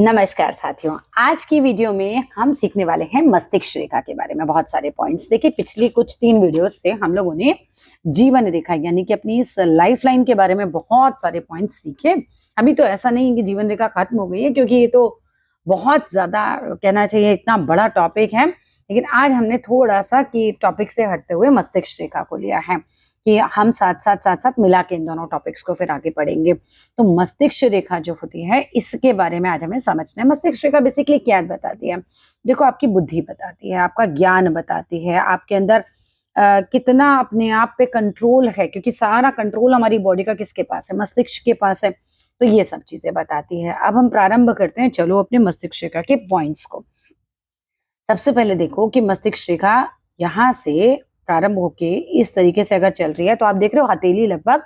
नमस्कार साथियों, आज की वीडियो में हम सीखने वाले हैं मस्तिष्क रेखा के बारे में। बहुत सारे पॉइंट्स देखिए, पिछली कुछ 3 वीडियोस से हम लोगों ने जीवन रेखा यानी कि अपनी इस लाइफ लाइन के बारे में बहुत सारे पॉइंट्स सीखे। अभी तो ऐसा नहीं है कि जीवन रेखा खत्म हो गई है, क्योंकि ये तो बहुत ज्यादा कहना चाहिए इतना बड़ा टॉपिक है। लेकिन आज हमने थोड़ा सा कि टॉपिक से हटते हुए मस्तिष्क रेखा को लिया है कि हम साथ साथ मिला के इन दोनों टॉपिक्स को फिर आगे पढ़ेंगे। तो मस्तिष्क रेखा जो होती है, इसके बारे में आज हमें समझना है। मस्तिष्क रेखा बेसिकली क्या बताती है? देखो, आपकी बुद्धि बताती है, आपका ज्ञान बताती है, आपके अंदर कितना अपने आप पे कंट्रोल है, क्योंकि सारा कंट्रोल हमारी बॉडी का किसके पास है? मस्तिष्क के पास है। तो ये सब चीजें बताती है। अब हम प्रारंभ करते हैं, चलो अपने मस्तिष्क रेखा के पॉइंट्स को। सबसे पहले देखो कि मस्तिष्क रेखा यहाँ से प्रारंभ होके इस तरीके से अगर चल रही है, तो आप देख रहे हो हथेली लगभग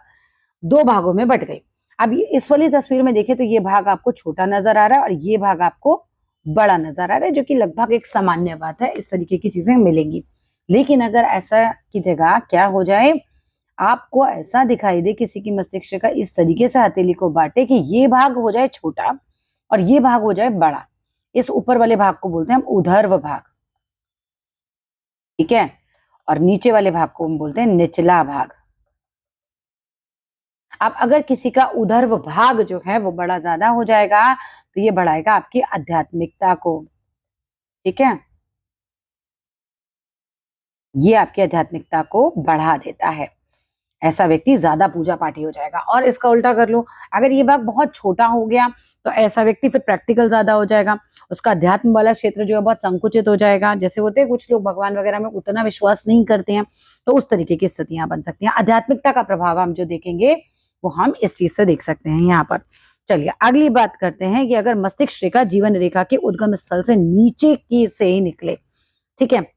2 भागों में बट गई। अब इस वाली तस्वीर में देखें तो ये भाग आपको छोटा नजर आ रहा है और ये भाग आपको बड़ा नजर आ रहा है, जो कि लगभग एक सामान्य बात है। इस तरीके की चीजें मिलेंगी। लेकिन अगर ऐसा की जगह क्या हो जाए, आपको ऐसा दिखाई दे किसी की मस्तिष्क का इस तरीके से हथेली को बांटे कि ये भाग हो जाए छोटा और ये भाग हो जाए बड़ा, इस ऊपर वाले भाग को बोलते हैं हम ऊर्ध्व भाग, ठीक है। और नीचे वाले भाग को हम बोलते हैं निचला भाग। अब अगर किसी का ऊर्ध्व भाग जो है वो बड़ा ज्यादा हो जाएगा, तो ये बढ़ाएगा आपकी आध्यात्मिकता को, ठीक है। ये आपकी आध्यात्मिकता को बढ़ा देता है। ऐसा व्यक्ति ज्यादा पूजा पाठी हो जाएगा। और इसका उल्टा कर लो, अगर ये भाग बहुत छोटा हो गया, तो ऐसा व्यक्ति फिर प्रैक्टिकल ज्यादा हो जाएगा। उसका अध्यात्म वाला क्षेत्र जो है बहुत संकुचित हो जाएगा। जैसे होते हैं कुछ लोग भगवान वगैरह में उतना विश्वास नहीं करते हैं, तो उस तरीके की स्थितियां बन सकती हैं। आध्यात्मिकता का प्रभाव हम जो देखेंगे वो हम इस चीज से देख सकते हैं यहाँ पर। चलिए अगली बात करते हैं कि अगर मस्तिष्क रेखा जीवन रेखा के उद्गम स्थल से नीचे की से ही निकले, ठीक है,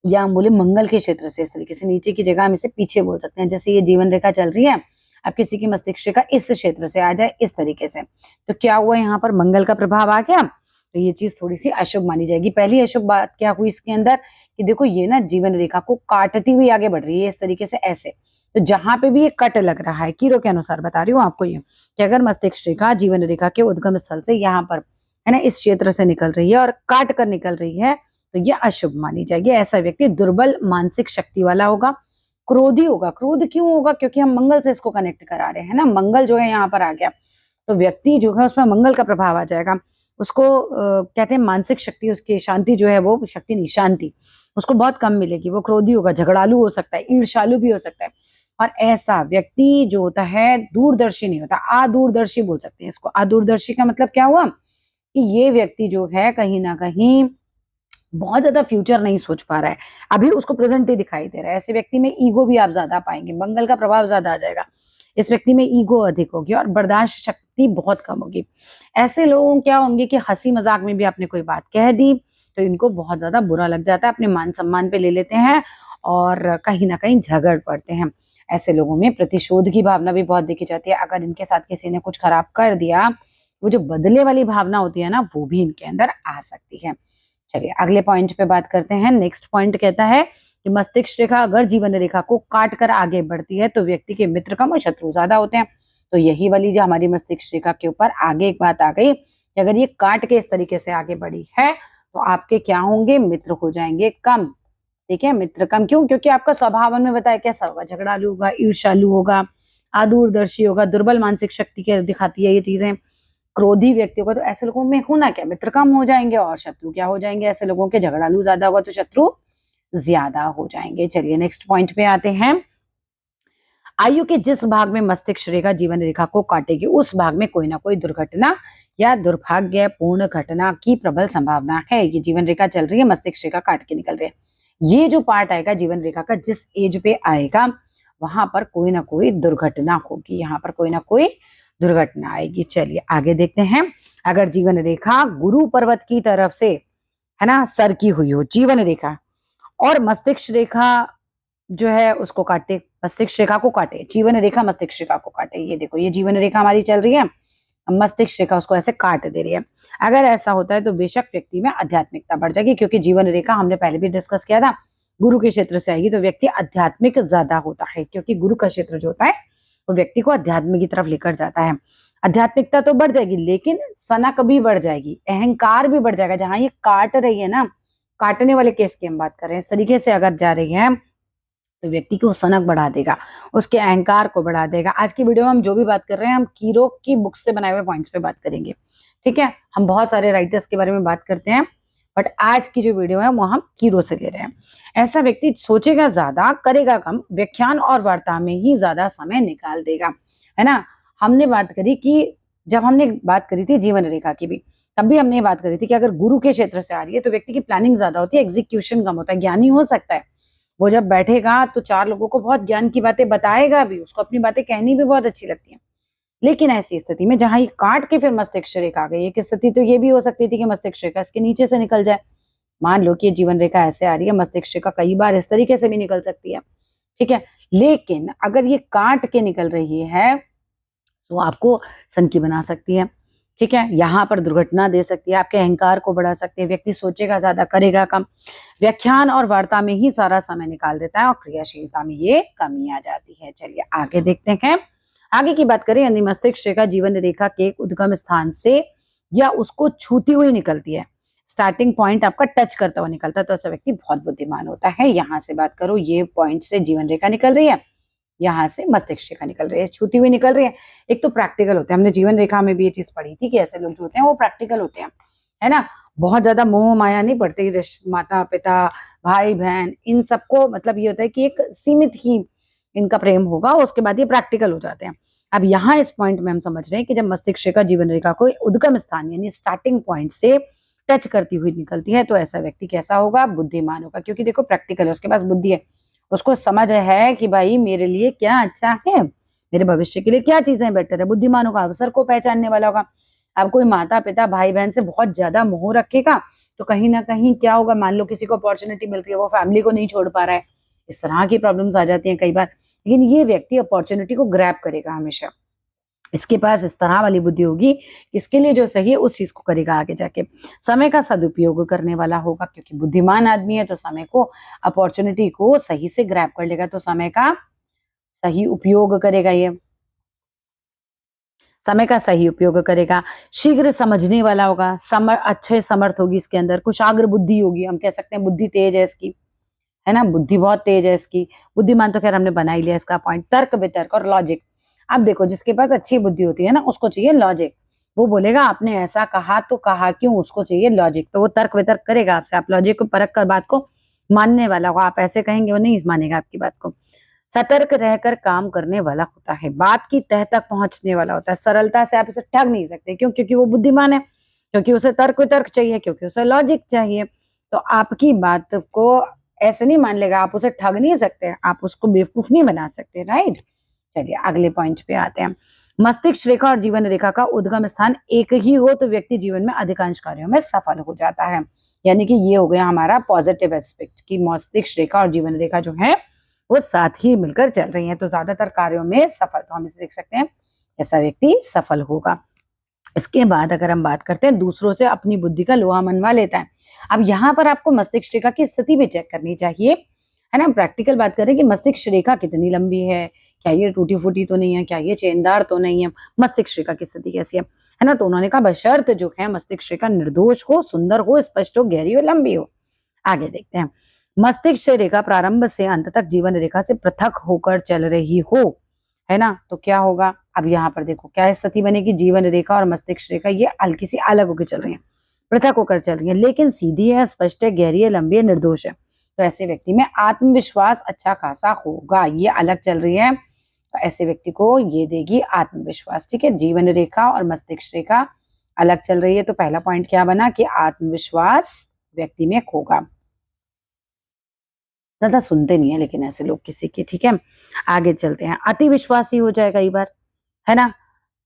या हम बोले मंगल के क्षेत्र से, इस तरीके से नीचे की जगह हम इसे पीछे बोल सकते हैं। जैसे ये जीवन रेखा चल रही है, अब किसी की मस्तिष्क रेखा इस क्षेत्र से आ जाए इस तरीके से, तो क्या हुआ, यहाँ पर मंगल का प्रभाव आ गया, तो ये चीज थोड़ी सी अशुभ मानी जाएगी। पहली अशुभ बात क्या हुई इसके अंदर कि देखो ये ना जीवन रेखा को काटती हुई आगे बढ़ रही है इस तरीके से, ऐसे। तो जहां पे भी ये कट लग रहा है, कीरो के अनुसार बता रही हूँ आपको ये, कि अगर मस्तिष्क रेखा जीवन रेखा के उद्गम स्थल से यहाँ पर है ना इस क्षेत्र से निकल रही है और काट कर निकल रही है, तो ये अशुभ मानी जाएगी। ऐसा व्यक्ति दुर्बल मानसिक शक्ति वाला होगा, क्रोधी होगा। क्रोध क्यों होगा? क्योंकि हम मंगल से इसको कनेक्ट करा रहे हैं ना, मंगल जो है यहाँ पर आ गया, तो व्यक्ति जो है उसमें मंगल का प्रभाव आ जाएगा। उसको कहते हैं मानसिक शक्ति, उसकी शांति जो है, वो शक्ति नहीं शांति, उसको बहुत कम मिलेगी। वो क्रोधी होगा, झगड़ालू हो सकता है, ईर्ष्यालु भी हो सकता है। और ऐसा व्यक्ति जो होता है दूरदर्शी नहीं होता, अदूरदर्शी बोल सकते हैं इसको। अदूरदर्शी का मतलब क्या हुआ कि ये व्यक्ति जो है कहीं ना कहीं बहुत ज्यादा फ्यूचर नहीं सोच पा रहा है, अभी उसको प्रेजेंट ही दिखाई दे रहा है। ऐसे व्यक्ति में ईगो भी आप ज्यादा पाएंगे, मंगल का प्रभाव ज्यादा आ जाएगा, इस व्यक्ति में ईगो अधिक होगी और बर्दाश्त शक्ति बहुत कम होगी। ऐसे लोगों क्या होंगे कि हंसी मजाक में भी आपने कोई बात कह दी तो इनको बहुत ज्यादा बुरा लग जाता है, अपने मान सम्मान पे ले लेते हैं और कहीं ना कहीं झगड़ पड़ते हैं। ऐसे लोगों में प्रतिशोध की भावना भी बहुत देखी जाती है। अगर इनके साथ किसी ने कुछ खराब कर दिया, वो जो बदले वाली भावना होती है ना, वो भी इनके अंदर आ सकती है। चलिए अगले पॉइंट पे बात करते हैं। नेक्स्ट पॉइंट कहता है कि मस्तिष्क रेखा अगर जीवन रेखा को काट कर आगे बढ़ती है, तो व्यक्ति के मित्र कम और शत्रु ज्यादा होते हैं। तो यही वाली जो हमारी मस्तिष्क रेखा के ऊपर आगे एक बात आ गई कि अगर ये काट के इस तरीके से आगे बढ़ी है, तो आपके क्या होंगे, मित्र हो जाएंगे कम, ठीक है। मित्र कम क्यों? क्योंकि आपका स्वभाव में बताया कैसा होगा, झगड़ालू होगा, ईर्ष्यालु होगा, अदूरदर्शी होगा, दुर्बल मानसिक शक्ति के दिखाती है ये चीजें। क्रोधी व्यक्ति होगा, तो ऐसे लोगों में होना क्या, मित्र कम हो जाएंगे और शत्रु क्या हो जाएंगे, ऐसे लोगों के झगड़ालू ज्यादा होगा तो शत्रु ज्यादा हो जाएंगे। चलिए नेक्स्ट पॉइंट पे आते हैं। आयु के जिस भाग में मस्तिष्क रेखा जीवन रेखा को काटेगी, उस भाग में कोई ना कोई दुर्घटना या दुर्भाग्यपूर्ण घटना की प्रबल संभावना है। ये जीवन रेखा चल रही है, मस्तिष्क रेखा काट के निकल रही है, ये जो पार्ट आएगा जीवन रेखा का, जिस एज पे आएगा वहां पर कोई ना कोई दुर्घटना होगी, यहाँ पर कोई ना कोई दुर्घटना आएगी। चलिए आगे देखते हैं। अगर जीवन रेखा गुरु पर्वत की तरफ से है ना सर की हुई हो जीवन रेखा, और मस्तिष्क रेखा जो है उसको काटे, मस्तिष्क रेखा को काटे, जीवन रेखा मस्तिष्क रेखा को काटे, ये देखो ये जीवन रेखा हमारी चल रही है, मस्तिष्क रेखा उसको ऐसे काट दे रही है। अगर ऐसा होता है तो बेशक व्यक्ति में आध्यात्मिकता बढ़ जाएगी, क्योंकि जीवन रेखा हमने पहले भी डिस्कस किया था, गुरु के क्षेत्र से आएगी तो व्यक्ति आध्यात्मिक ज्यादा होता है, क्योंकि गुरु का क्षेत्र जो होता है वो व्यक्ति को अध्यात्म की तरफ लेकर जाता है। आध्यात्मिकता तो बढ़ जाएगी, लेकिन सनक भी बढ़ जाएगी, अहंकार भी बढ़ जाएगा। जहां ये काट रही है ना, काटने वाले केस की हम बात कर रहे हैं, इस तरीके से अगर जा रही है तो व्यक्ति को सनक बढ़ा देगा, उसके अहंकार को बढ़ा देगा। आज की वीडियो में हम जो भी बात कर रहे हैं, हम कीरो की बुक से बनाए हुए पॉइंट्स पे बात करेंगे, ठीक है। हम बहुत सारे राइटर्स के बारे में बात करते हैं, बट आज की जो वीडियो है वो हम कीरो से ले रहे हैं। ऐसा व्यक्ति सोचेगा ज्यादा, करेगा कम, व्याख्यान और वार्ता में ही ज्यादा समय निकाल देगा, है ना। हमने बात करी कि जब हमने बात करी थी जीवन रेखा की भी, तब भी हमने बात करी थी कि अगर गुरु के क्षेत्र से आ रही है तो व्यक्ति की प्लानिंग ज्यादा होती है, एग्जीक्यूशन कम होता है। ज्ञानी हो सकता है, वो जब बैठेगा तो चार लोगों को बहुत ज्ञान की बातें बताएगा भी, उसको अपनी बातें कहनी भी बहुत अच्छी लगती है। लेकिन ऐसी स्थिति में जहां ये काट के फिर मस्तिष्क रेखा आ गई, एक स्थिति तो ये भी हो सकती थी कि मस्तिष्क रेखा इसके नीचे से निकल जाए। मान लो कि ये जीवन रेखा ऐसे आ रही है, मस्तिष्क रेखा कई बार इस तरीके से भी निकल सकती है, ठीक है। लेकिन अगर ये काट के निकल रही है तो आपको सनकी बना सकती है, ठीक है। यहाँ पर दुर्घटना दे सकती है, आपके अहंकार को बढ़ा सकती है, व्यक्ति सोचेगा ज्यादा, करेगा कम, व्याख्यान और वार्ता में ही सारा समय निकाल देता है और क्रियाशीलता में ये कमी आ जाती है। चलिए आगे देखते हैं। आगे की बात करें, यदि मस्तिष्क रेखा जीवन रेखा के उद्गम स्थान से या उसको छूती हुई निकलती है, स्टार्टिंग पॉइंट आपका टच करता हुआ निकलता है, तो ऐसा व्यक्ति बहुत बुद्धिमान होता है। यहाँ से बात करो, ये पॉइंट से जीवन रेखा निकल रही है, यहाँ से मस्तिष्क रेखा निकल रही है, छूती हुई निकल रही है। एक तो प्रैक्टिकल होते हैं, हमने जीवन रेखा में भी ये चीज पढ़ी थी कि ऐसे लोग जो होते हैं वो प्रैक्टिकल होते हैं, है ना। बहुत ज्यादा मोह माया नहीं पड़ती, माता पिता भाई बहन इन सबको, मतलब ये होता है कि एक सीमित ही इनका प्रेम होगा, उसके बाद ये प्रैक्टिकल हो जाते हैं। अब यहाँ इस पॉइंट में हम समझ रहे हैं कि जब मस्तिष्क रेखा जीवन रेखा को उद्गम स्थान यानी स्टार्टिंग पॉइंट से टच करती हुई निकलती है, तो ऐसा व्यक्ति कैसा होगा, बुद्धिमान होगा। क्योंकि देखो प्रैक्टिकल है, उसके पास बुद्धि है, उसको समझ है कि भाई मेरे लिए क्या अच्छा है, मेरे भविष्य के लिए क्या चीजें बेटर है। बुद्धिमानों का अवसर को पहचानने वाला होगा। अब कोई माता पिता भाई बहन से बहुत ज्यादा मोह रखेगा तो कहीं ना कहीं क्या होगा, मान लो किसी को अपॉर्चुनिटी मिल रही है, वो फैमिली को नहीं छोड़ पा रहा है, इस तरह की प्रॉब्लम्स आ जाती हैं कई बार। लेकिन ये व्यक्ति अपॉर्चुनिटी को ग्रैब करेगा हमेशा, इसके पास इस तरह वाली बुद्धि होगी, इसके लिए जो सही है उस चीज को करेगा आगे जाके। समय का सदुपयोग करने वाला होगा, क्योंकि बुद्धिमान आदमी है तो समय को, अपॉर्चुनिटी को सही से ग्रैब कर लेगा, तो समय का सही उपयोग करेगा, ये समय का सही उपयोग करेगा। शीघ्र समझने वाला होगा, अच्छे समर्थ होगी इसके अंदर, कुशाग्र बुद्धि होगी, हम कह सकते हैं बुद्धि तेज है इसकी, है ना, बुद्धि बहुत तेज है इसकी। बुद्धिमान तो खैर हमने बना ही लिया इसका पॉइंट। तर्क वितर्क और लॉजिक, अब देखो जिसके पास अच्छी बुद्धि होती है ना, उसको चाहिए लॉजिक। वो बोलेगा आपने ऐसा कहा तो कहा क्यों, उसको चाहिए लॉजिक, तो वो तर्क वितर्क करेगा आपसे। आप लॉजिक को परख कर बात को मानने वाला होगा, आप ऐसे कहेंगे वो नहीं मानेगा आपकी बात को। सतर्क रहकर काम करने वाला होता है, बात की तह तक पहुंचने वाला होता है, सरलता से आप इसे ठग नहीं सकते। क्यों? क्योंकि वो बुद्धिमान है, क्योंकि उसे तर्क वितर्क चाहिए, क्योंकि उसे लॉजिक चाहिए। तो आपकी बात को ऐसे नहीं मान लेगा, आप उसे ठग नहीं सकते, आप उसको बेवकूफ नहीं बना सकते, राइट। चलिए अगले पॉइंट पे आते हैं। मस्तिष्क रेखा और जीवन रेखा का उद्गम स्थान एक ही हो तो व्यक्ति जीवन में अधिकांश कार्यों में सफल हो जाता है। यानी कि ये हो गया हमारा पॉजिटिव एस्पेक्ट कि मस्तिष्क रेखा और जीवन रेखा जो है वो साथ ही मिलकर चल रही है, तो ज्यादातर कार्यों में सफल, तो हम इसे देख सकते हैं ऐसा व्यक्ति सफल होगा। इसके बाद अगर हम बात करते हैं, दूसरों से अपनी बुद्धि का लोहा मनवा लेता है। अब यहाँ पर आपको मस्तिष्क रेखा की स्थिति भी चेक करनी चाहिए, है ना। प्रैक्टिकल बात करें कि मस्तिष्क रेखा कितनी लंबी है, क्या ये टूटी फूटी तो नहीं है, क्या ये चेनदार तो नहीं है, मस्तिष्क रेखा की स्थिति कैसी है ना। तो उन्होंने कहा बशर्त जो है मस्तिष्क रेखा निर्दोष हो, सुंदर हो, स्पष्ट हो, गहरी हो, लंबी हो। आगे देखते हैं। मस्तिष्क रेखा प्रारंभ से अंत तक जीवन रेखा से पृथक होकर चल रही हो, है ना, तो क्या होगा। अब यहाँ पर देखो क्या स्थिति बनेगी, जीवन रेखा और मस्तिष्क रेखा ये हल्की सी अलग होकर चल रही है, पृथक होकर चल रही है, लेकिन सीधी है, स्पष्ट है, गहरी है, लंबी है, निर्दोष है। तो ऐसे व्यक्ति में आत्मविश्वास अच्छा खासा होगा। ये अलग चल रही है तो ऐसे व्यक्ति को ये देगी आत्मविश्वास, ठीक है। जीवन रेखा और मस्तिष्क रेखा अलग चल रही है, तो पहला पॉइंट क्या बना कि आत्मविश्वास व्यक्ति में होगा। ज्यादा सुनते नहीं है लेकिन ऐसे लोग किसी की, ठीक है। आगे चलते हैं। अति विश्वासी हो जाए कई बार, है ना,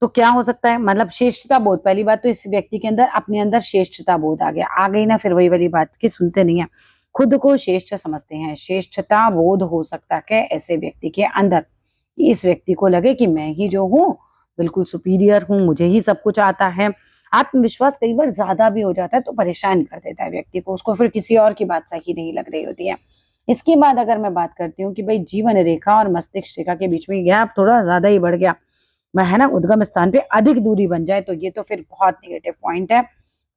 तो क्या हो सकता है, मतलब श्रेष्ठता बोध। पहली बात तो इस व्यक्ति के अंदर अपने अंदर श्रेष्ठता बोध आ गई ना, फिर वही वाली बात की सुनते नहीं है, खुद को श्रेष्ठ समझते हैं। श्रेष्ठता बोध हो सकता है ऐसे व्यक्ति के अंदर, इस व्यक्ति को लगे कि मैं ही जो हूँ बिल्कुल सुपीरियर हूँ, मुझे ही सब कुछ आता है। आत्मविश्वास कई बार ज्यादा भी हो जाता है तो परेशान कर देता है व्यक्ति को, उसको फिर किसी और की बात सही नहीं लग रही होती है। इसके बाद अगर मैं बात करती हूँ कि भाई जीवन रेखा और मस्तिष्क रेखा के बीच में गैप थोड़ा ज्यादा ही बढ़ गया, है ना, उद्गम स्थान पे अधिक दूरी बन जाए, तो ये तो फिर बहुत नेगेटिव पॉइंट है।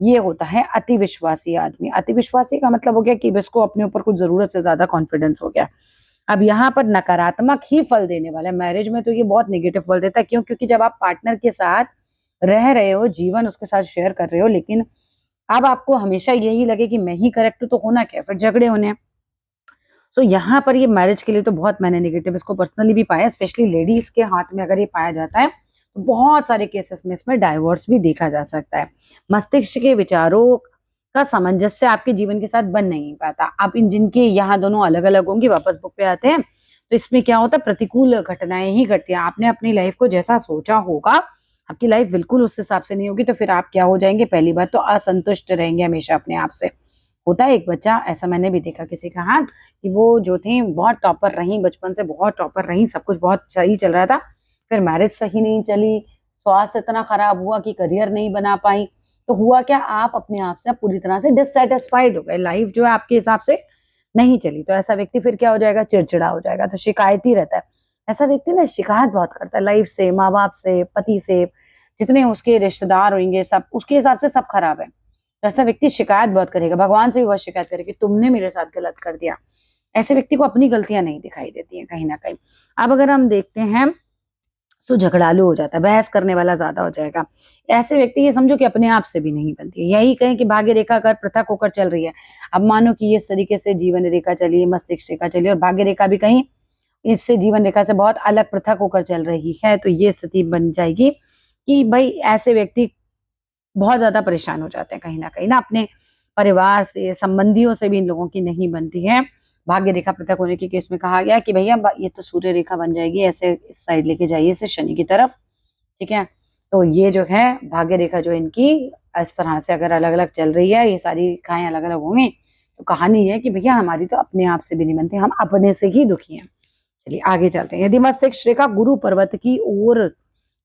ये होता है अति विश्वासी आदमी। अति विश्वासी का मतलब हो गया कि इसको अपने ऊपर कुछ जरूरत से ज्यादा कॉन्फिडेंस हो गया। अब यहाँ पर नकारात्मक ही फल देने वाला है। मैरिज में तो ये बहुत नेगेटिव फल देता है। क्यों? क्योंकि जब आप पार्टनर के साथ रह रहे हो, जीवन उसके साथ शेयर कर रहे हो, लेकिन अब आपको हमेशा यही लगे कि मैं ही करेक्ट हूं, तो होना क्या, फिर झगड़े होने हैं। सो यहाँ पर ये मैरिज के लिए तो बहुत मैंने नेगेटिव इसको पर्सनली भी पाया, स्पेशली लेडीज के हाथ में अगर ये पाया जाता है तो बहुत सारे केसेस में इसमें डाइवोर्स भी देखा जा सकता है। मस्तिष्क के विचारों का सामंजस्य आपके जीवन के साथ बन नहीं पाता। आप इन जिनके यहाँ दोनों अलग अलग होंगे, वापस बुक पे आते हैं, तो इसमें क्या होता है, प्रतिकूल घटनाएं ही घटती हैं। आपने अपनी लाइफ को जैसा सोचा होगा, आपकी लाइफ बिल्कुल उस हिसाब से नहीं होगी, तो फिर आप क्या हो जाएंगे, पहली बात तो असंतुष्ट रहेंगे हमेशा अपने आप से। होता है एक बच्चा, ऐसा मैंने भी देखा किसी का हाथ, कि वो जो थी बहुत टॉपर रही, बचपन से बहुत टॉपर रही, सब कुछ बहुत सही चल रहा था, फिर मैरिज सही नहीं चली, स्वास्थ्य इतना खराब हुआ कि करियर नहीं बना पाई, तो हुआ क्या, आप अपने आप से पूरी तरह से डिससेटिस्फाइड हो गए, लाइफ जो है आपके हिसाब से नहीं चली। तो ऐसा व्यक्ति फिर क्या हो जाएगा, चिड़चिड़ा हो जाएगा, तो शिकायती रहता है। ऐसा व्यक्ति ना शिकायत बहुत करता है लाइफ से, माँ बाप से, पति से, जितने उसके रिश्तेदार होंगे सब उसके हिसाब से सब खराब है। तो ऐसा व्यक्ति शिकायत बहुत करेगा, भगवान से भी बहुत शिकायत करेगा कि तुमने मेरे साथ गलत कर दिया। ऐसे व्यक्ति को अपनी गलतियां नहीं दिखाई देती हैं कहीं ना कहीं। अब अगर हम देखते हैं तो झगड़ालू हो जाता है, बहस करने वाला ज्यादा हो जाएगा। ऐसे व्यक्ति ये समझो कि अपने आप से भी नहीं बनती है। यही कहें कि भाग्य रेखा अगर पृथक होकर चल रही है, अब मानो कि ये इस तरीके से जीवन रेखा चली, मस्तिष्क रेखा चली, और भाग्य रेखा भी कहीं इससे जीवन रेखा से बहुत अलग पृथक होकर चल रही है, तो ये स्थिति बन जाएगी कि भाई ऐसे व्यक्ति बहुत ज्यादा परेशान हो जाते हैं कहीं ना अपने परिवार से, संबंधियों से भी इन लोगों की नहीं बनती है। भाग्य रेखा पृथक होने के केस में कहा गया कि भैया ये तो सूर्य रेखा बन जाएगी, ऐसे इस साइड लेके जाइए इसे शनि की तरफ, ठीक है। तो ये जो है भाग्य रेखा जो इनकी इस तरह से अगर अलग अलग चल रही है, ये सारी रेखाएं अलग अलग होंगी, तो कहानी है कि भैया हमारी तो अपने आप से भी नहीं बनती, हम अपने से ही दुखी हैं। चलिए आगे चलते हैं। यदि मस्तिष्क रेखा गुरु पर्वत की ओर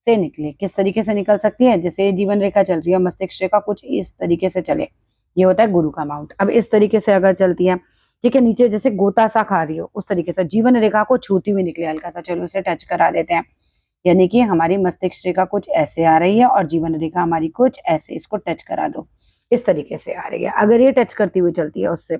से निकले, किस तरीके से निकल सकती है, जैसे जीवन रेखा चल रही है, मस्तिष्क रेखा कुछ इस तरीके से चले, ये होता है गुरु का माउंट। अब इस तरीके से अगर चलती है, ठीक है, नीचे जैसे गोता सा खा रही हो उस तरीके से जीवन रेखा को छूती हुई निकले हल्का सा, चलो उसे टच करा देते हैं। यानी कि हमारी मस्तिष्क रेखा कुछ ऐसे आ रही है और जीवन रेखा हमारी कुछ ऐसे, इसको टच करा दो, इस तरीके से आ रही है। अगर ये टच करती हुई चलती है, उससे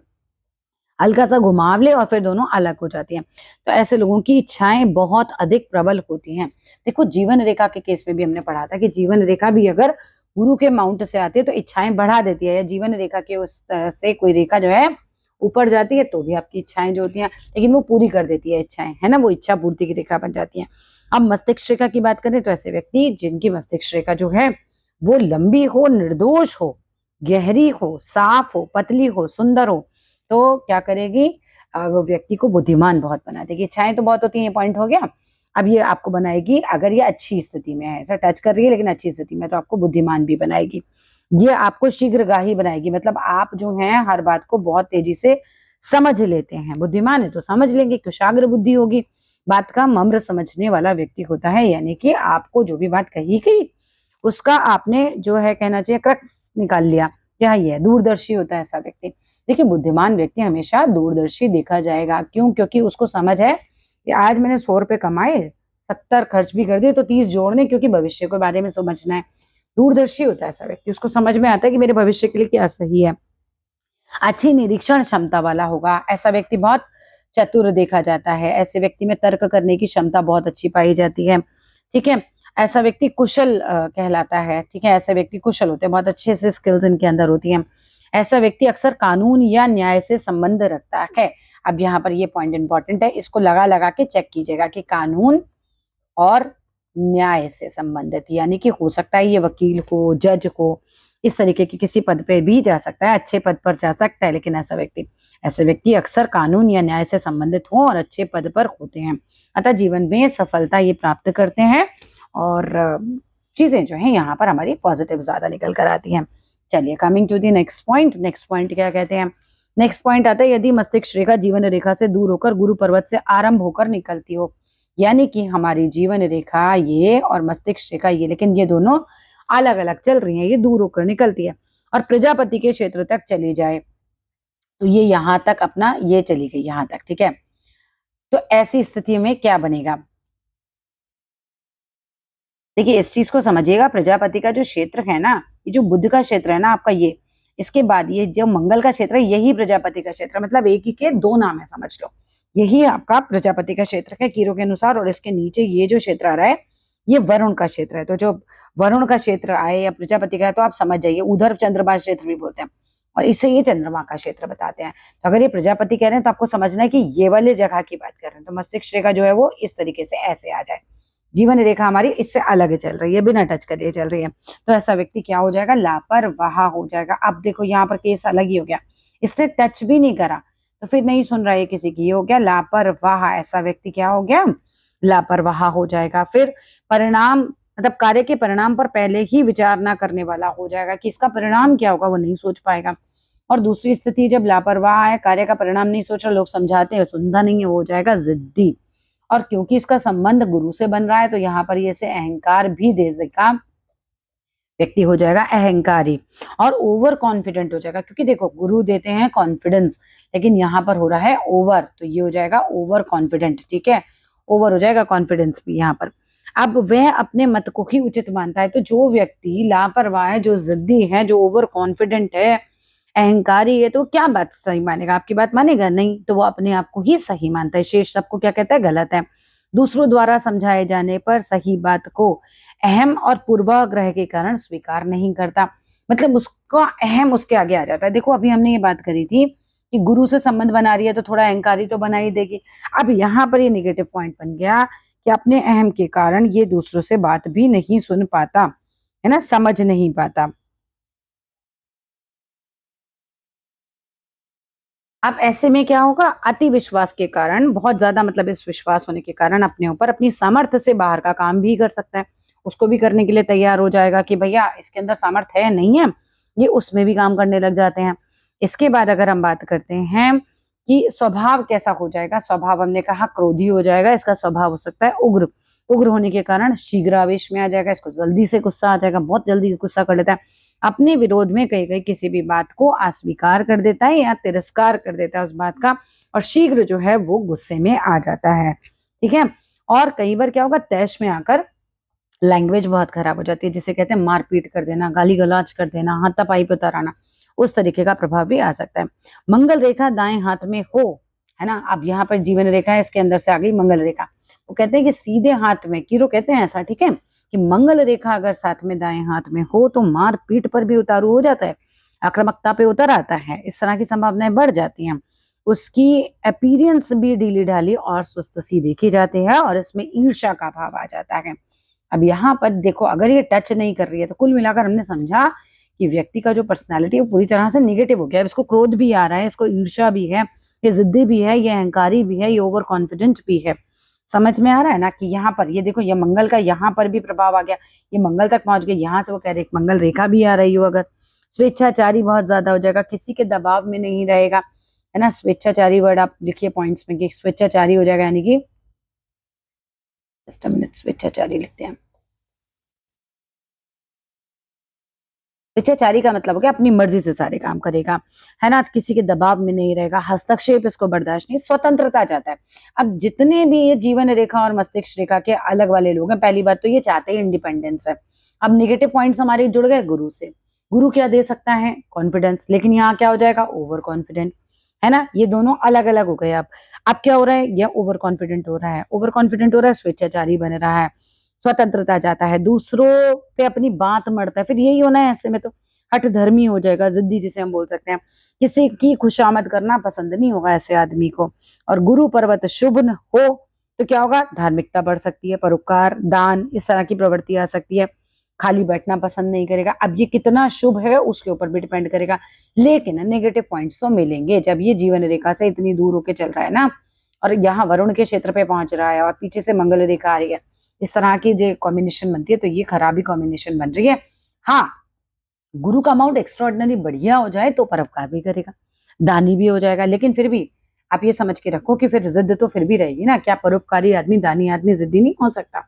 हल्का सा घुमाव ले और फिर दोनों अलग हो जाती हैं, तो ऐसे लोगों की इच्छाएं बहुत अधिक प्रबल होती हैं। देखो जीवन रेखा के केस में भी हमने पढ़ा था कि जीवन रेखा भी अगर गुरु के माउंट से आती है तो इच्छाएं बढ़ा देती है, या जीवन रेखा के उस तरह से कोई रेखा जो है ऊपर जाती है तो भी आपकी इच्छाएं जो होती हैं, लेकिन वो पूरी कर देती है इच्छाएं, है ना, वो इच्छा पूर्ति की रेखा बन जाती है। अब मस्तिष्क रेखा की बात करें तो ऐसे व्यक्ति जिनकी मस्तिष्क रेखा जो है वो लंबी हो, निर्दोष हो, गहरी हो, साफ हो, पतली हो, सुंदर हो, तो क्या करेगी, वो व्यक्ति को बुद्धिमान बहुत बना देगी। इच्छाएं तो बहुत होती हैं, पॉइंट हो गया। अब ये आपको बनाएगी, अगर ये अच्छी स्थिति में है, ऐसा टच कर रही है लेकिन अच्छी स्थिति में, तो आपको बुद्धिमान भी बनाएगी। ये आपको शीघ्रगाही बनाएगी, मतलब आप जो हैं हर बात को बहुत तेजी से समझ लेते हैं। बुद्धिमान है तो समझ लेंगे, कुशाग्र बुद्धि होगी, बात का मम्र समझने वाला व्यक्ति होता है, यानी कि आपको जो भी बात कही गई उसका आपने जो है कहना चाहिए क्रक्स निकाल लिया, क्या ये दूरदर्शी होता है ऐसा व्यक्ति। देखिए बुद्धिमान व्यक्ति हमेशा दूरदर्शी देखा जाएगा। क्यों? क्योंकि उसको समझ है कि आज मैंने 100 रुपए कमाए, 70 खर्च भी कर दिए, तो 30 जोड़ने, क्योंकि भविष्य के बारे में समझना है। दूरदर्शी होता है ऐसा व्यक्ति, उसको समझ में आता है कि मेरे भविष्य के लिए क्या सही है। अच्छी निरीक्षण क्षमता वाला होगा, ऐसा व्यक्ति बहुत चतुर देखा जाता है। ऐसे व्यक्ति में तर्क करने की क्षमता बहुत अच्छी पाई जाती है, ठीक है। ऐसा व्यक्ति कुशल कहलाता है, ठीक है। ऐसे व्यक्ति कुशल होते हैं, बहुत अच्छे से स्किल्स इनके अंदर होती हैं। ऐसा व्यक्ति अक्सर कानून या न्याय से संबंध रखता है। अब यहाँ पर ये पॉइंट इंपॉर्टेंट है, इसको लगा लगा के चेक कीजिएगा कि कानून और न्याय से संबंधित, यानी कि हो सकता है ये वकील को, जज को, इस तरीके के किसी पद पे भी जा सकता है, अच्छे पद पर जा सकता है। लेकिन ऐसे व्यक्ति अक्सर कानून या न्याय से संबंधित हो और अच्छे पद पर होते हैं, अतः जीवन में सफलता ये प्राप्त करते हैं, और चीजें जो है यहाँ पर हमारी पॉजिटिव ज्यादा निकल कर आती हैं। चलिए coming to the next point. Next point क्या कहते हैं, नेक्स्ट पॉइंट आता है, यदि मस्तिष्क रेखा जीवन रेखा से दूर होकर गुरु पर्वत से आरंभ होकर निकलती हो, यानी कि हमारी जीवन रेखा ये और मस्तिष्क रेखा ये, लेकिन ये दोनों अलग अलग चल रही हैं, ये दूर होकर निकलती है और प्रजापति के क्षेत्र तक चली जाए, तो ये यहां तक अपना ये चली गई यहां तक, ठीक है। तो ऐसी स्थिति में क्या बनेगा, देखिए इस चीज को समझिएगा, प्रजापति का जो क्षेत्र है ना, ये जो बुध का क्षेत्र है ना आपका, ये इसके बाद ये जो मंगल का क्षेत्र है, यही प्रजापति का क्षेत्र, मतलब एक ही के दो नाम है, समझ लो। यही आपका प्रजापति का क्षेत्र है कीरो के अनुसार, और इसके नीचे ये जो क्षेत्र आ रहा है, ये वरुण का क्षेत्र है। तो जो वरुण का क्षेत्र आए या प्रजापति का है, तो आप समझ जाइए, उधर चंद्रमा क्षेत्र भी बोलते हैं, और इसे ये चंद्रमा का क्षेत्र बताते हैं। तो अगर ये प्रजापति कह रहे हैं, तो आपको समझना है कि ये वाले जगह की बात कर रहे हैं। तो मस्तिष्क रेखा जो है वो इस तरीके से ऐसे आ जाए, जीवन रेखा हमारी इससे अलग चल रही है, बिना टच करे चल रही है। तो ऐसा व्यक्ति क्या हो जाएगा, लापरवाह हो जाएगा। अब देखो यहाँ पर केस अलग ही हो गया, इसने टच भी नहीं करा, तो फिर नहीं सुन रहा है किसी की, ये हो गया लापरवाह। ऐसा व्यक्ति क्या हो गया, लापरवाह हो जाएगा। फिर परिणाम, मतलब कार्य के परिणाम पर पहले ही विचार ना करने वाला हो जाएगा, कि इसका परिणाम क्या होगा वो नहीं सोच पाएगा। और दूसरी स्थिति, जब लापरवाह है, कार्य का परिणाम नहीं सोच रहा, लोग समझाते हैं सुनता नहीं है, वो हो जाएगा जिद्दी। और क्योंकि इसका संबंध गुरु से बन रहा है, तो यहाँ पर ये से अहंकार भी दे देगा, व्यक्ति हो जाएगा अहंकारी और ओवर कॉन्फिडेंट हो जाएगा। क्योंकि देखो गुरु देते हैं कॉन्फिडेंस, लेकिन यहाँ पर हो रहा है ओवर, तो ये हो जाएगा ओवर कॉन्फिडेंट। ठीक है, ओवर हो जाएगा कॉन्फिडेंस भी यहाँ पर। अब वह अपने मत को ही उचित मानता है, तो जो व्यक्ति लापरवाह है, जो जिद्दी है, जो ओवर कॉन्फिडेंट है, अहंकारी है, तो क्या बात सही मानेगा, आपकी बात मानेगा नहीं, तो वो अपने आप को ही सही मानता है, शेष सबको क्या कहता है, गलत है। दूसरों द्वारा समझाए जाने पर सही बात को अहम और पूर्वाग्रह के कारण स्वीकार नहीं करता, मतलब उसका अहम उसके आगे आ जाता है। देखो अभी हमने ये बात करी थी कि गुरु से संबंध बना रही है, तो थोड़ा अहंकारी तो बना ही देगी। अब यहाँ पर ये निगेटिव पॉइंट बन गया कि अपने अहम के कारण ये दूसरों से बात भी नहीं सुन पाता, है ना, समझ नहीं पाता। अब ऐसे में क्या होगा, अति विश्वास के कारण, बहुत ज्यादा मतलब इस विश्वास होने के कारण अपने ऊपर, अपनी सामर्थ्य से बाहर का काम भी कर सकता है, उसको भी करने के लिए तैयार हो जाएगा कि भैया इसके अंदर सामर्थ्य है नहीं है, ये उसमें भी काम करने लग जाते हैं। इसके बाद अगर हम बात करते हैं कि स्वभाव कैसा हो जाएगा, स्वभाव हमने कहा क्रोधी हो जाएगा, इसका स्वभाव हो सकता है उग्र। उग्र होने के कारण शीघ्र आवेश में आ जाएगा, इसको जल्दी से गुस्सा आ जाएगा, बहुत जल्दी गुस्सा कर लेता है, अपने विरोध में कई कई किसी भी बात को अस्वीकार कर देता है या तिरस्कार कर देता है उस बात का, और शीघ्र जो है वो गुस्से में आ जाता है। ठीक है, और कई बार क्या होगा, तैश में आकर लैंग्वेज बहुत खराब हो जाती है, जिसे कहते हैं मारपीट कर देना, गाली गलौज कर देना, हाथापाई पे उतर आना, उस तरीके का प्रभाव भी आ सकता है। मंगल रेखा दाएं हाथ में हो, है ना, अब यहाँ पर जीवन रेखा है, इसके अंदर से आ गई मंगल रेखा। वो कहते हैं कि सीधे हाथ में, कीरो कहते हैं ऐसा, ठीक है, कि मंगल रेखा अगर साथ में दाएं हाथ में हो, तो मार पीट पर भी उतारू हो जाता है, आक्रामकता पे उतर आता है, इस तरह की संभावनाएं बढ़ जाती हैं। उसकी अपीयरेंस भी ढीली ढाली और सुस्त सी देखी जाती है, और इसमें ईर्ष्या का भाव आ जाता है। अब यहाँ पर देखो, अगर ये टच नहीं कर रही है, तो कुल मिलाकर हमने समझा कि व्यक्ति का जो पर्सनैलिटी है वो पूरी तरह से निगेटिव हो गया है। इसको क्रोध भी आ रहा है, इसको ईर्ष्या भी है, ये जिद्दी भी है, ये अहंकारी भी है, ये ओवर कॉन्फिडेंट भी है। समझ में आ रहा है ना, कि यहाँ पर ये देखो, ये मंगल का यहाँ पर भी प्रभाव आ गया, ये मंगल तक पहुंच गए, यहाँ से वो कह रहे मंगल रेखा भी आ रही हो अगर, स्वेच्छाचारी बहुत ज्यादा हो जाएगा, किसी के दबाव में नहीं रहेगा, है ना। स्वेच्छाचारी वर्ड आप लिखिए पॉइंट्स में कि स्वेच्छाचारी हो जाएगा, यानी कि जस्ट अ मिनट, स्वेच्छाचारी लिखते हैं। स्वेच्छाचारी का मतलब हो गया अपनी मर्जी से सारे काम करेगा, है ना, किसी के दबाव में नहीं रहेगा, हस्तक्षेप इसको बर्दाश्त नहीं, स्वतंत्रता चाहता है। अब जितने भी ये जीवन रेखा और मस्तिष्क रेखा के अलग वाले लोग हैं, पहली बात तो ये चाहते हैं इंडिपेंडेंस है। अब नेगेटिव पॉइंट्स हमारे जुड़ गए गुरु से, गुरु क्या दे सकता है, कॉन्फिडेंस, लेकिन यहाँ क्या हो जाएगा, ओवर कॉन्फिडेंट, है ना, ये दोनों अलग अलग हो गए। अब क्या हो रहा है, यह ओवर कॉन्फिडेंट हो रहा है, ओवर कॉन्फिडेंट हो रहा है, स्वेच्छाचारी बन रहा है, स्वतंत्रता चाहता है, दूसरों पे अपनी बात मरता है, फिर यही होना है ऐसे में, तो हठ धर्मी हो जाएगा, जिद्दी जिसे हम बोल सकते हैं, किसी की खुशामद करना पसंद नहीं होगा ऐसे आदमी को। और गुरु पर्वत शुभ हो तो क्या होगा, धार्मिकता बढ़ सकती है, परोपकार, दान, इस तरह की प्रवृत्ति आ सकती है, खाली बैठना पसंद नहीं करेगा। अब ये कितना शुभ है उसके ऊपर भी डिपेंड करेगा, लेकिन नेगेटिव पॉइंट्स तो मिलेंगे जब ये जीवन रेखा से इतनी दूर होके चल रहा है ना, और यहाँ वरुण के क्षेत्र पे पहुंच रहा है, और पीछे से मंगल रेखा आ रही है, इस तरह की जो कॉम्बिनेशन बनती है, तो ये खराबी कॉम्बिनेशन बन रही है। हाँ, गुरु का अमाउंट एक्स्ट्रॉर्डिनरी बढ़िया हो जाए तो परोपकार भी करेगा, दानी भी हो जाएगा, लेकिन फिर भी आप ये समझ के रखो कि फिर जिद तो फिर भी रहेगी ना, क्या परोपकारी आदमी, दानी आदमी जिद्दी नहीं हो सकता,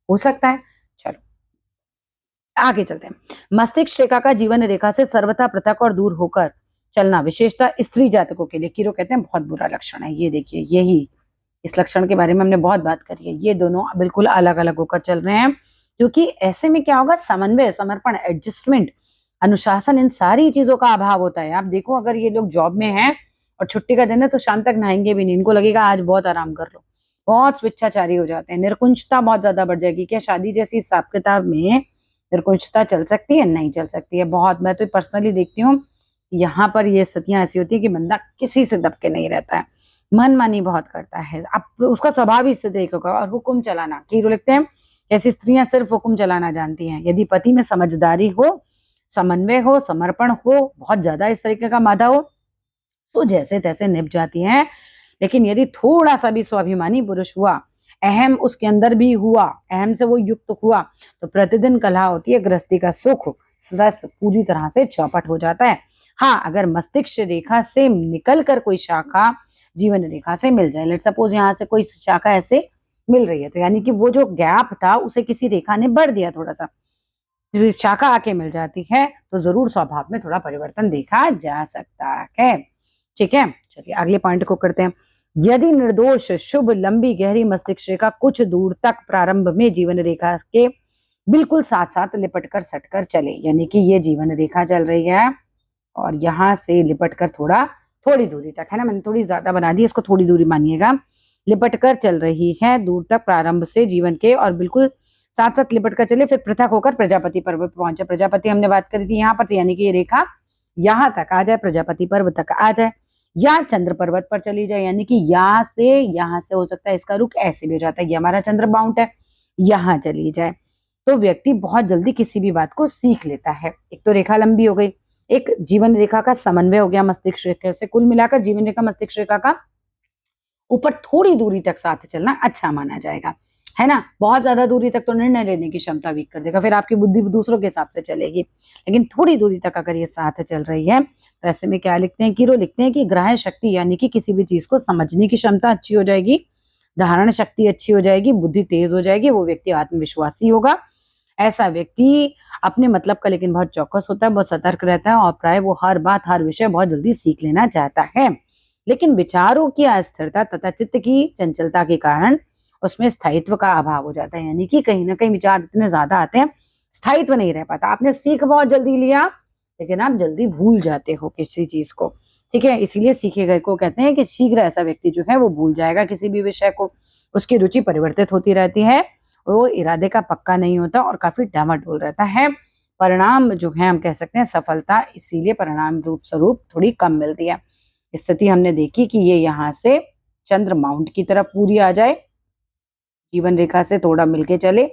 हो सकता है। चलो आगे चलते हैं। मस्तिष्क रेखा का जीवन रेखा से सर्वथा पृथक और दूर होकर चलना विशेषता स्त्री जातकों के लिए, कीरो कहते हैं, बहुत बुरा लक्षण है। ये देखिए, यही इस लक्षण के बारे में हमने बहुत बात करी है, ये दोनों बिल्कुल अलग अलग होकर चल रहे हैं, क्योंकि ऐसे में क्या होगा, समन्वय, समर्पण, एडजस्टमेंट, अनुशासन, इन सारी चीजों का अभाव होता है। आप देखो अगर ये लोग जॉब में हैं और छुट्टी का दिन है तो शाम तक नहाएंगे भी नहीं, इनको लगेगा आज बहुत आराम कर लो, बहुत स्वेच्छाचारी हो जाते हैं, निर्कुंजता बहुत ज्यादा बढ़ जाएगी। क्या शादी जैसी हिसाब किताब में निर्कुंजता चल सकती है? नहीं चल सकती है। बहुत, मैं तो पर्सनली देखती हूँ यहाँ पर ये स्थितियां ऐसी होती है कि बंदा किसी से दब के नहीं रहता है, मनमानी बहुत करता है। अब उसका स्वभाव ही इस तरीके का, और हुक्म चलाना, हीरो लिखते हैं ऐसी स्त्रियां सिर्फ हुक्म चलाना जानती हैं। यदि पति में समझदारी हो, समन्वय हो, समर्पण हो, बहुत ज्यादा इस तरीके का मादा हो तो जैसे तैसे निभ जाती हैं। लेकिन यदि थोड़ा सा भी स्वाभिमानी पुरुष हुआ, अहम उसके अंदर भी हुआ, अहम से वो युक्त हुआ, तो प्रतिदिन कलह होती है, गृहस्थी का सुख रस पूरी तरह से चौपट हो जाता है। हाँ, अगर मस्तिष्क रेखा से निकल कर कोई शाखा जीवन रेखा से मिल जाए, लेट सपोज यहाँ से कोई शाखा ऐसे मिल रही है, तो यानी कि वो जो गैप था उसे किसी रेखा ने भर दिया, थोड़ा सा शाखा आके मिल जाती है तो जरूर स्वभाव में थोड़ा परिवर्तन देखा जा सकता है। ठीक है, चलिए अगले पॉइंट को करते हैं। यदि निर्दोष, शुभ, लंबी, गहरी मस्तिष्क रेखा कुछ दूर तक प्रारंभ में जीवन रेखा के बिल्कुल साथ साथ लिपट कर सट कर चले, यानी कि ये जीवन रेखा चल रही है और यहाँ से लिपट कर थोड़ी दूरी तक, है ना, मैंने थोड़ी ज्यादा बना दी, इसको थोड़ी दूरी मानिएगा, लिपट कर चल रही है दूर तक प्रारंभ से जीवन के, और बिल्कुल साथ साथ लिपट कर चले, फिर पृथक होकर प्रजापति पर्व पर पहुंचे। प्रजापति हमने बात करी थी यहाँ पर, यानी कि ये रेखा यहाँ तक आ जाए, प्रजापति पर्व तक आ जाए, या चंद्र पर्वत पर चली जाए, यानी कि यहाँ से हो सकता है इसका रुख ऐसे भी हो जाता है, ये हमारा चंद्र बाउंड है, यहाँ चली जाए तो व्यक्ति बहुत जल्दी किसी भी बात को सीख लेता है। एक तो रेखा लंबी हो गई, एक जीवन रेखा का समन्वय हो गया मस्तिष्क रेखा से, कुल मिलाकर जीवन रेखा मस्तिष्क रेखा का ऊपर थोड़ी दूरी तक साथ चलना अच्छा माना जाएगा, है ना। बहुत ज्यादा दूरी तक तो निर्णय लेने की क्षमता वीक कर देगा, फिर आपकी बुद्धि दूसरों के हिसाब से चलेगी। लेकिन थोड़ी दूरी तक अगर ये साथ चल रही है तो ऐसे में क्या लिखते हैं, कीरो लिखते हैं कि ग्राह्य शक्ति, यानी कि किसी भी चीज को समझने की क्षमता अच्छी हो जाएगी, धारण शक्ति अच्छी हो जाएगी, बुद्धि तेज हो जाएगी, वो व्यक्ति आत्मविश्वासी होगा। ऐसा व्यक्ति अपने मतलब का लेकिन बहुत चौकस होता है, बहुत सतर्क रहता है, और प्राय वो हर बात, हर विषय बहुत जल्दी सीख लेना चाहता है। लेकिन विचारों की अस्थिरता तथा चित्त की चंचलता के कारण उसमें स्थायित्व का अभाव हो जाता है, यानी कि कहीं ना कहीं विचार इतने ज्यादा आते हैं, स्थायित्व नहीं रह पाता। आपने सीख बहुत जल्दी लिया लेकिन आप जल्दी भूल जाते हो किसी चीज को, ठीक है। इसीलिए सीखे गए को कहते हैं कि शीघ्र ऐसा व्यक्ति जो है वो भूल जाएगा किसी भी विषय को, उसकी रुचि परिवर्तित होती रहती है, वो इरादे का पक्का नहीं होता और काफी डामाडोल रहता है। परिणाम जो है हम कह सकते हैं सफलता, इसीलिए परिणाम रूप स्वरूप थोड़ी कम मिलती है। स्थिति हमने देखी कि ये यहाँ से चंद्र माउंट की तरफ पूरी आ जाए, जीवन रेखा से थोड़ा मिलके चले,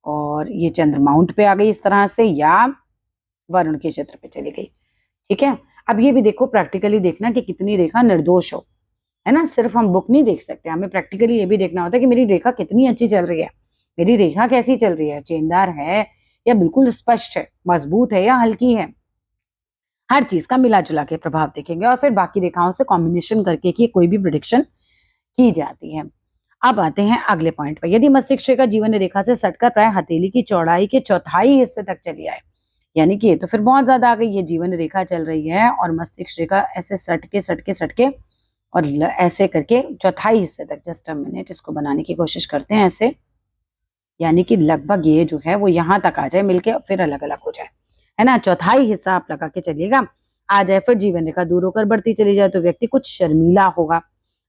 और ये चंद्र माउंट पे आ गई इस तरह से, या वरुण के क्षेत्र पे चली गई, ठीक है। अब ये भी देखो, प्रैक्टिकली देखना कि कितनी रेखा निर्दोष हो, है ना। सिर्फ हम बुक नहीं देख सकते, हमें प्रैक्टिकली ये भी देखना होता है कि मेरी रेखा कितनी अच्छी चल रही है, मेरी रेखा कैसी चल रही है, चेंदार है या बिल्कुल स्पष्ट है, मजबूत है या हल्की है, हर चीज का मिला जुला के प्रभाव देखेंगे, और फिर बाकी रेखाओं से कॉम्बिनेशन करके की कोई भी प्रिडिक्शन की जाती है। अब आते हैं अगले पॉइंट पर। यदि मस्तिष्क रेखा जीवन रेखा से सटकर प्राय हथेली की चौड़ाई के चौथाई हिस्से तक चली आए, यानी कि ये तो फिर बहुत ज्यादा आ गई, ये जीवन रेखा चल रही है और मस्तिष्क रेखा ऐसे सट के और ऐसे करके चौथाई हिस्से तक, जस्ट अ मिनट, इसको बनाने की कोशिश करते हैं ऐसे, यानी कि लगभग ये जो है वो यहाँ तक आ जाए मिलके, फिर अलग अलग हो जाए, है ना। चौथाई हिस्सा आप लगा के चलिएगा, आ जाए, फिर जीवन रेखा दूर होकर बढ़ती चली जाए तो व्यक्ति कुछ शर्मीला होगा,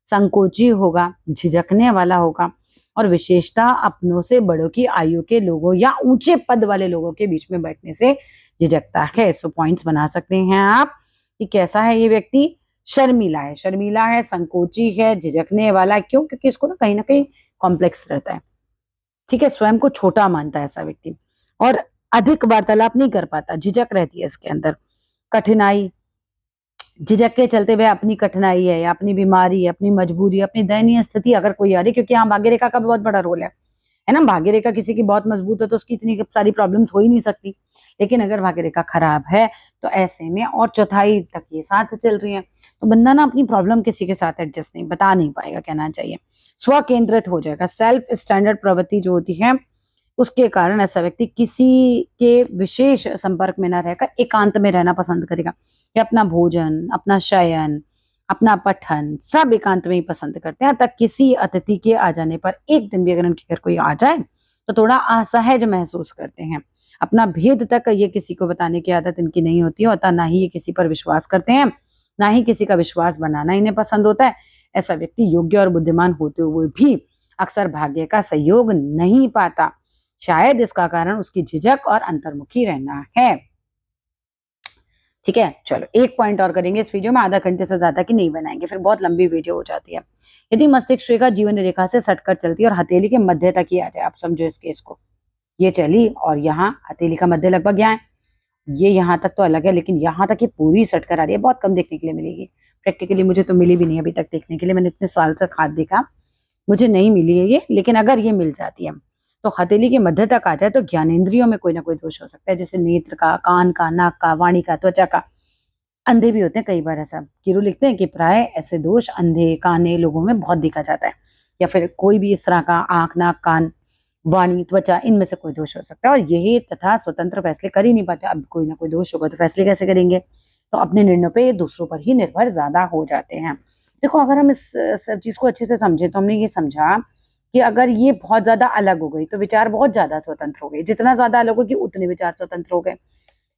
संकोची होगा, झिझकने वाला होगा, और विशेषता अपनों से बड़ों की आयु के लोगों या ऊंचे पद वाले लोगों के बीच में बैठने से झिझकता है। सो पॉइंट्स बना सकते हैं आप कि कैसा है ये व्यक्ति, शर्मीला है, संकोची है, झिझकने वाला है। क्यों? क्योंकि इसको ना कहीं कॉम्प्लेक्स रहता है, ठीक है, स्वयं को छोटा मानता है ऐसा व्यक्ति, और अधिक वार्तालाप नहीं कर पाता, झिझक रहती है इसके अंदर, कठिनाई, झिझक के चलते हुए अपनी कठिनाई है या अपनी बीमारी है, अपनी मजबूरी, अपनी दयनीय स्थिति अगर कोई आ रही, क्योंकि यहाँ भाग्य रेखा का बहुत बड़ा रोल है ना। भाग्य रेखा किसी की बहुत मजबूत है तो उसकी इतनी सारी प्रॉब्लम्स हो ही नहीं सकती, लेकिन अगर भाग्य रेखा खराब है तो ऐसे में, और चौथाई तक ये साथ चल रही है, तो बंदा ना अपनी प्रॉब्लम किसी के साथ एडजस्ट नहीं, बता नहीं पाएगा, कहना चाहिए, स्व केंद्रित हो जाएगा, सेल्फ स्टैंडर्ड प्रवृत्ति जो होती है उसके कारण ऐसा व्यक्ति किसी के विशेष संपर्क में न रहकर एकांत में रहना पसंद करेगा, या अपना भोजन, अपना शयन, अपना पठन सब एकांत में ही पसंद करते हैं। तक किसी अतिथि के आ जाने पर एक दिन भी अगर उनके घर कोई आ जाए तो थोड़ा असहज महसूस करते हैं। अपना भेद तक ये किसी को बताने की आदत इनकी नहीं होती है, अतः ना ही ये किसी पर विश्वास करते हैं, ना ही किसी का विश्वास बनाना इन्हें पसंद होता है। ऐसा व्यक्ति योग्य और बुद्धिमान होते हुए भी अक्सर भाग्य का सहयोग नहीं पाता। शायद इसका कारण उसकी झिझक और अंतर्मुखी रहना है। ठीक है, चलो एक पॉइंट और करेंगे इस वीडियो में, आधा घंटे से ज्यादा की नहीं बनाएंगे, फिर बहुत लंबी वीडियो हो जाती है। यदि मस्तिष्क रेखा जीवन रेखा से सटकर चलती है और हथेली के मध्य तक ही आ जाए, आप समझो इस केस को, ये चली और यहाँ हथेली का मध्य लगभग यहाँ है, ये यहाँ तक तो अलग है, लेकिन यहाँ तक ये पूरी सटकर आ रही है, बहुत कम देखने के लिए मिलेगी। प्रैक्टिकली मुझे तो मिली भी नहीं अभी तक देखने के लिए, मैंने इतने साल से खाद देखा, मुझे नहीं मिली है ये, लेकिन अगर ये मिल जाती है तो हथेली के मध्य तक आ जाए तो ज्ञानेंद्रियों में कोई ना कोई दोष हो सकता है, जैसे नेत्र का, कान का, नाक का, वाणी का, त्वचा का। अंधे भी होते हैं कई बार, ऐसा कीरू लिखते हैं कि प्राय ऐसे दोष अंधे काने लोगों में बहुत देखा जाता है, या फिर कोई भी इस तरह का आंख, नाक, कान, वाणी, त्वचा, इनमें से कोई दोष हो सकता है। और यही तथा स्वतंत्र फैसले कर ही नहीं पाते, अब कोई ना कोई दोष होगा तो फैसले कैसे करेंगे, तो अपने निर्णयों पे दूसरों पर ही निर्भर ज्यादा हो जाते हैं। देखो, अगर हम इस सब चीज को अच्छे से समझे तो हमने ये समझा कि अगर ये बहुत ज्यादा अलग हो गई तो विचार बहुत ज्यादा स्वतंत्र हो गए, जितना ज्यादा अलग होगी उतने विचार स्वतंत्र हो गए।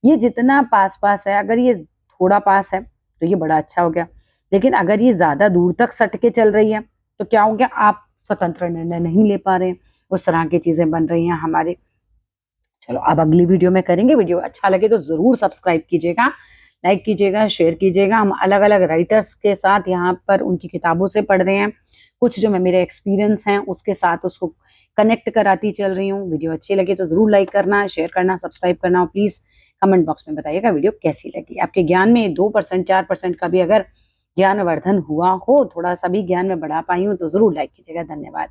ये जितना पास पास है, अगर ये थोड़ा पास है तो ये बड़ा अच्छा हो गया, लेकिन अगर ये ज्यादा दूर तक सट के चल रही है तो क्या हो गया, आप स्वतंत्र निर्णय नहीं ले पा रहे हैं, उस तरह की चीजें बन रही हैं हमारे। चलो अब अगली वीडियो में करेंगे, वीडियो अच्छा लगे तो जरूर सब्सक्राइब कीजिएगा, लाइक कीजिएगा, शेयर कीजिएगा। हम अलग अलग राइटर्स के साथ यहाँ पर उनकी किताबों से पढ़ रहे हैं, कुछ जो मैं मेरे एक्सपीरियंस हैं उसके साथ उसको कनेक्ट कराती चल रही हूँ। वीडियो अच्छी लगे तो जरूर लाइक करना, शेयर करना, सब्सक्राइब करना, और प्लीज कमेंट बॉक्स में बताइएगा वीडियो कैसी लगी। आपके ज्ञान में 2% 4% का भी अगर ज्ञानवर्धन हुआ हो, थोड़ा सा भी ज्ञान में बढ़ा पाई हूँ, तो जरूर लाइक कीजिएगा। धन्यवाद।